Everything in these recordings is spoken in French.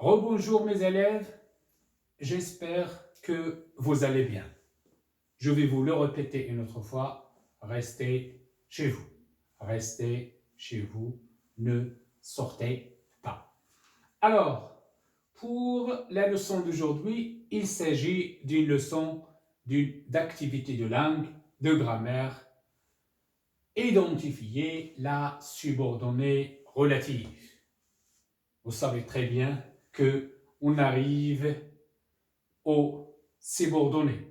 Rebonjour mes élèves, j'espère que vous allez bien. Je vais vous le répéter une autre fois, restez chez vous. Restez chez vous, ne sortez pas. Alors, pour la leçon d'aujourd'hui, il s'agit d'une leçon d'activité de langue, de grammaire, identifier la subordonnée relative. Vous savez très bien qu'on arrive aux subordonnées.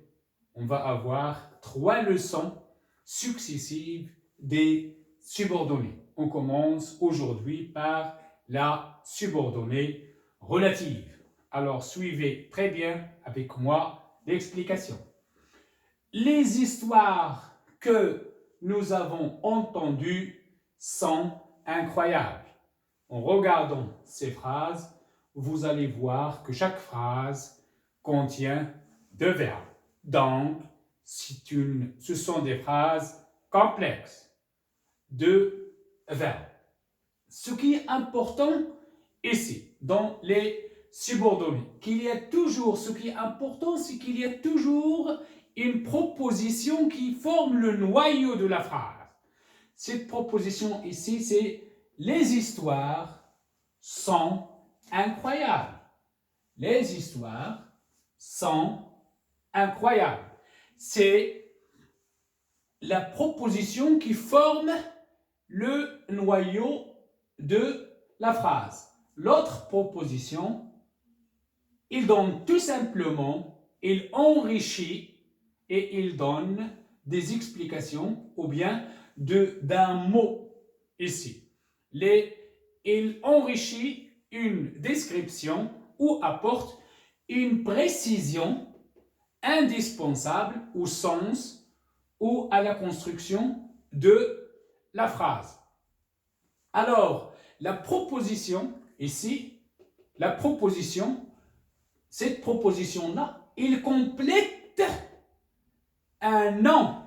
On va avoir 3 leçons successives des subordonnées. On commence aujourd'hui par la subordonnée relative. Alors, suivez très bien avec moi l'explication. Les histoires que nous avons entendues sont incroyables. En regardant ces phrases, vous allez voir que chaque phrase contient 2 verbes. Donc, ce sont des phrases complexes. 2 verbes. Ce qui est important ici, dans les subordonnés, ce qui est important, c'est qu'il y a toujours une proposition qui forme le noyau de la phrase. Cette proposition ici, c'est les histoires sont incroyables. Les histoires sont incroyables. C'est la proposition qui forme le noyau de la phrase. L'autre proposition, il donne tout simplement, il enrichit et il donne des explications ou bien d'un mot ici. Il enrichit une description ou apporte une précision indispensable au sens ou à la construction de la phrase. Alors, la proposition ici, cette proposition-là, il complète un nom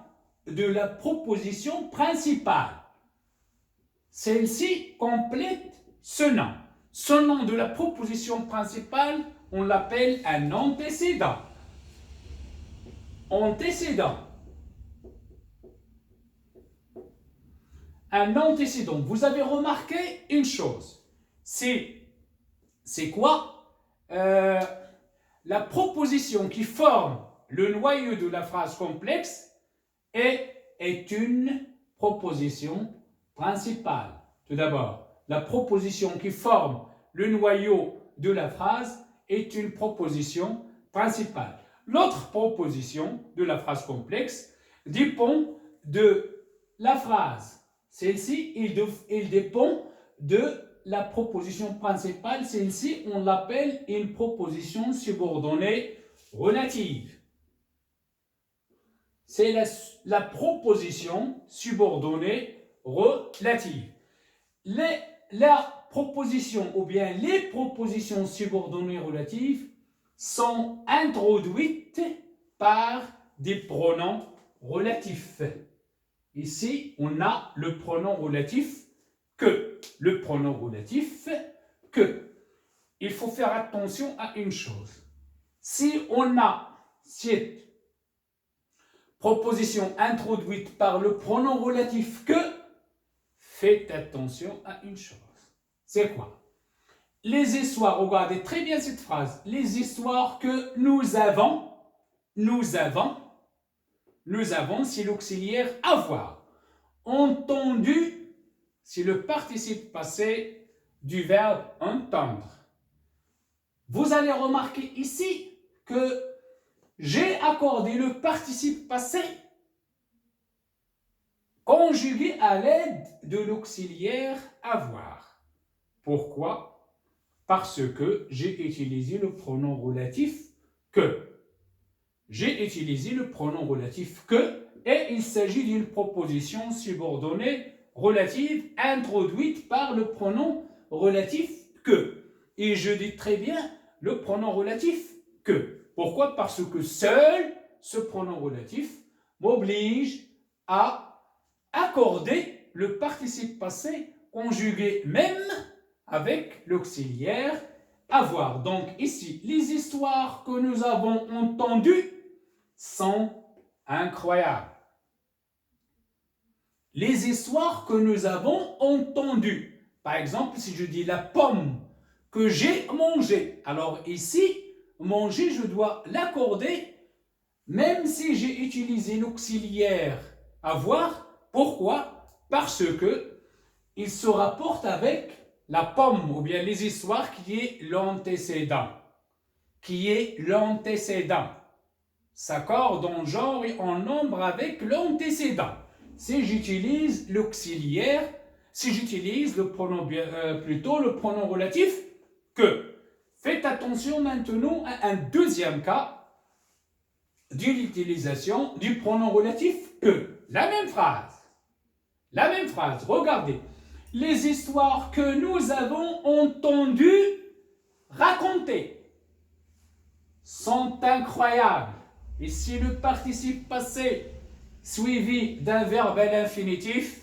de la proposition principale. Celle-ci complète ce nom. Ce nom de la proposition principale, on l'appelle un antécédent. Antécédent. Un antécédent. Vous avez remarqué une chose. C'est quoi? La proposition qui forme le noyau de la phrase complexe est une proposition principale. Tout d'abord, la proposition qui forme le noyau de la phrase est une proposition principale. L'autre proposition de la phrase complexe dépend de la phrase. Celle-ci, il dépend de la proposition principale. Celle-ci, on l'appelle une proposition subordonnée relative. C'est la proposition subordonnée relative. La proposition ou bien les propositions subordonnées relatives sont introduites par des pronoms relatifs. Ici, on a le pronom relatif que. Le pronom relatif que. Il faut faire attention à une chose. Si on a cette proposition introduite par le pronom relatif que, faites attention à une chose. C'est quoi? Les histoires, regardez très bien cette phrase, les histoires que nous avons, c'est l'auxiliaire avoir. Entendu, c'est le participe passé du verbe entendre. Vous allez remarquer ici que j'ai accordé le participe passé conjugué à l'aide de l'auxiliaire avoir. Pourquoi? Parce que j'ai utilisé le pronom relatif que. J'ai utilisé le pronom relatif que et il s'agit d'une proposition subordonnée relative introduite par le pronom relatif que. Et je dis très bien le pronom relatif que. Pourquoi? Parce que seul ce pronom relatif m'oblige à accorder le participe passé conjugué même avec l'auxiliaire avoir. Donc ici, les histoires que nous avons entendues sont incroyables. Les histoires que nous avons entendues. Par exemple, si je dis la pomme que j'ai mangée. Alors ici, manger, je dois l'accorder même si j'ai utilisé l'auxiliaire avoir. Pourquoi? Parce que il se rapporte avec la pomme ou bien les histoires qui est l'antécédent. Qui est l'antécédent. S'accorde en genre et en nombre avec l'antécédent. Si j'utilise l'auxiliaire, si j'utilise le pronom, plutôt le pronom relatif que. Faites attention maintenant à un deuxième cas de l'utilisation du pronom relatif que. La même phrase, regardez. Les histoires que nous avons entendues raconter sont incroyables. Et si le participe passé suivi d'un verbe à l'infinitif,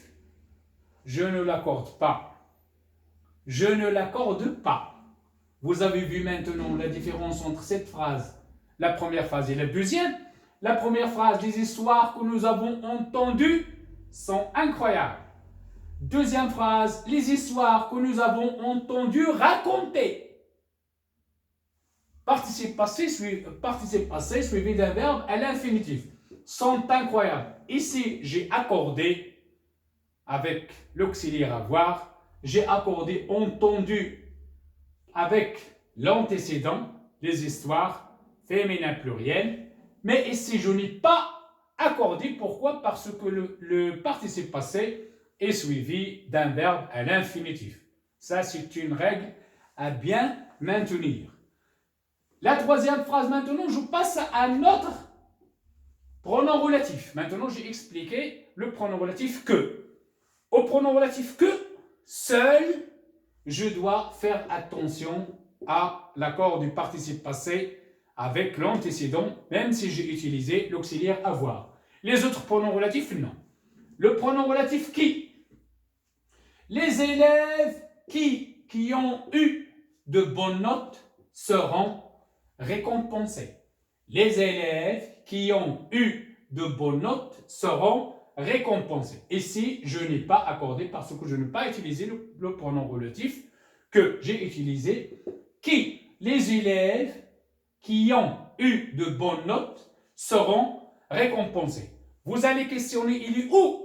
je ne l'accorde pas. Je ne l'accorde pas. Vous avez vu maintenant la différence entre cette phrase, la première phrase et la deuxième. La première phrase, les histoires que nous avons entendues sont incroyables. Deuxième phrase, les histoires que nous avons entendues raconter. Participe passé suivi d'un verbe à l'infinitif sont incroyables. Ici, j'ai accordé avec l'auxiliaire avoir, j'ai accordé entendu avec l'antécédent, les histoires, féminin pluriel, mais ici, je n'ai pas accordé. Pourquoi? Parce que le participe passé est suivi d'un verbe à l'infinitif. Ça, c'est une règle à bien maintenir. La troisième phrase, maintenant, je passe à un autre pronom relatif. Maintenant, j'ai expliqué le pronom relatif que. Au pronom relatif que, seul, je dois faire attention à l'accord du participe passé avec l'antécédent, même si j'ai utilisé l'auxiliaire avoir. Les autres pronoms relatifs, non. Le pronom relatif qui. Les élèves qui ont eu de bonnes notes seront récompensés. Les élèves qui ont eu de bonnes notes seront récompensés. Ici, je n'ai pas accordé parce que je n'ai pas utilisé le pronom relatif que j'ai utilisé qui. Les élèves qui ont eu de bonnes notes seront récompensés. Vous allez questionner, il est où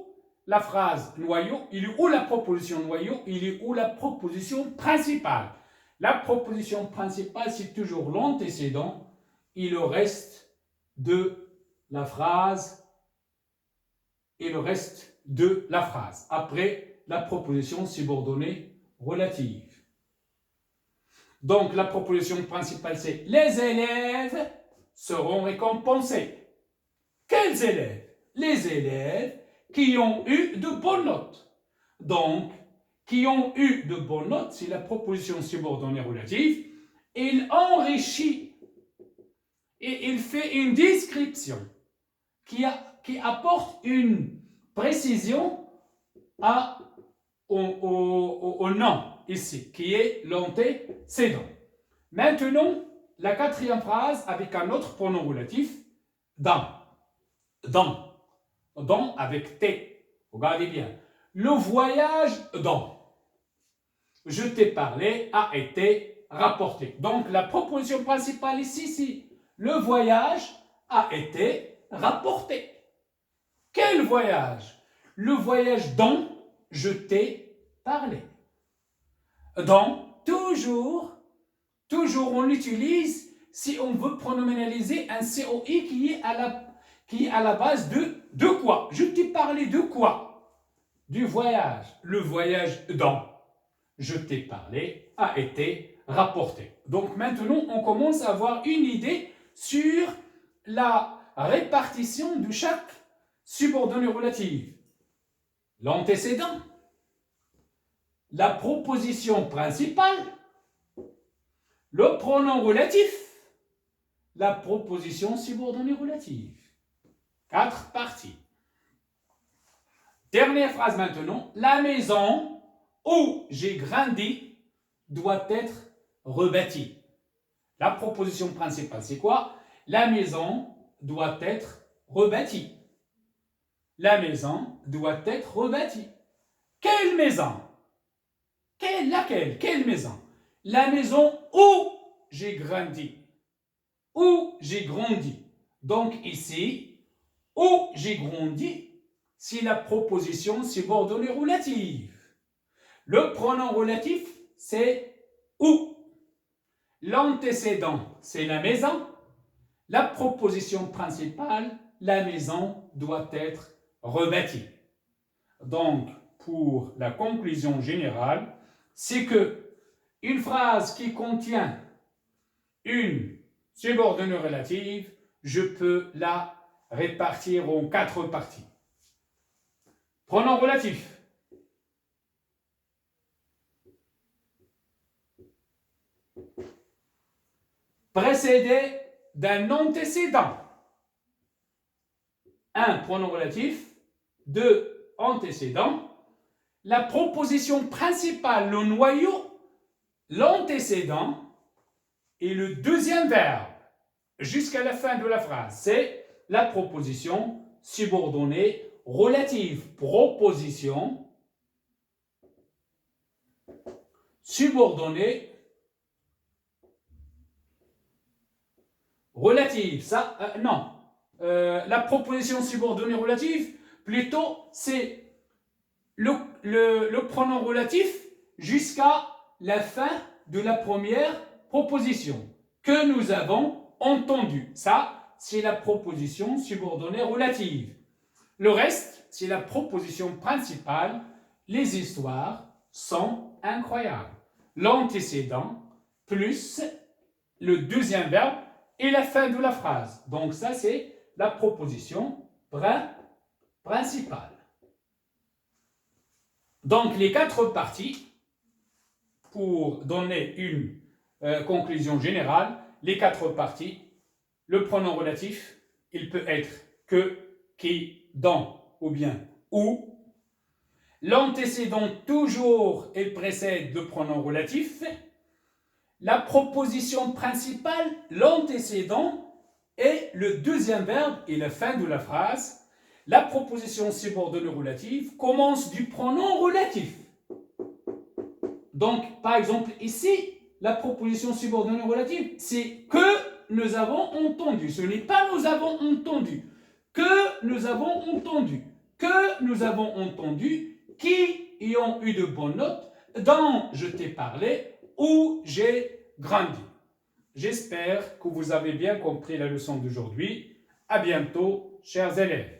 la phrase noyau, il est où la proposition noyau, il est où la proposition principale. La proposition principale, c'est toujours l'antécédent et le reste de la phrase après la proposition subordonnée relative. Donc la proposition principale, c'est les élèves seront récompensés. Quels élèves? Les élèves qui ont eu de bonnes notes. Donc, qui ont eu de bonnes notes, c'est la proposition subordonnée relative. Il enrichit et il fait une description qui apporte une précision au nom ici, qui est l'antécédent. Maintenant, la quatrième phrase avec un autre pronom relatif, dans. Dans avec T. Regardez bien. Le voyage dans. Je t'ai parlé a été rapporté. Donc la proposition principale ici, c'est le voyage a été rapporté. Quel voyage? Le voyage dont je t'ai parlé. Dans, toujours on l'utilise si on veut pronominaliser un COI qui est à la base de quoi? Je t'ai parlé de quoi? Du voyage. Le voyage dont je t'ai parlé a été rapporté. Donc maintenant, on commence à avoir une idée sur la répartition de chaque subordonnée relative. L'antécédent, la proposition principale, le pronom relatif, la proposition subordonnée relative. 4 parties. Dernière phrase maintenant. La maison où j'ai grandi doit être rebâtie. La proposition principale, c'est quoi? La maison doit être rebâtie. La maison doit être rebâtie. Quelle maison? Laquelle? Quelle maison? La maison où j'ai grandi. Où j'ai grandi. Donc ici, où j'ai grandi, c'est la proposition subordonnée relative. Le pronom relatif, c'est où. L'antécédent, c'est la maison. La proposition principale, la maison doit être rebâtie. Donc, pour la conclusion générale, c'est que une phrase qui contient une subordonnée relative, je peux la répartir en 4 parties. Pronom relatif. Précédé d'un antécédent. 1. Pronom relatif. 2. Antécédent. La proposition principale, le noyau, l'antécédent et le deuxième verbe jusqu'à la fin de la phrase. C'est la proposition subordonnée relative. Proposition subordonnée relative. Ça, non. La proposition subordonnée relative, plutôt, c'est le pronom relatif jusqu'à la fin de la première proposition que nous avons entendue. Ça, c'est la proposition subordonnée relative. Le reste, c'est la proposition principale. Les histoires sont incroyables. L'antécédent plus le deuxième verbe et la fin de la phrase. Donc ça, c'est la proposition principale. Donc les 4 parties, pour donner une conclusion générale, les 4 parties, le pronom relatif, il peut être que, qui, dans ou bien où. L'antécédent toujours il précède le pronom relatif. La proposition principale, l'antécédent et le deuxième verbe et la fin de la phrase. La proposition subordonnée relative commence du pronom relatif. Donc, par exemple, ici, la proposition subordonnée relative, c'est que nous avons entendu. Ce n'est pas nous avons entendu. Que nous avons entendu. Que nous avons entendu. Qui y ont eu de bonnes notes. Dont je t'ai parlé. Où j'ai grandi. J'espère que vous avez bien compris la leçon d'aujourd'hui. À bientôt, chers élèves.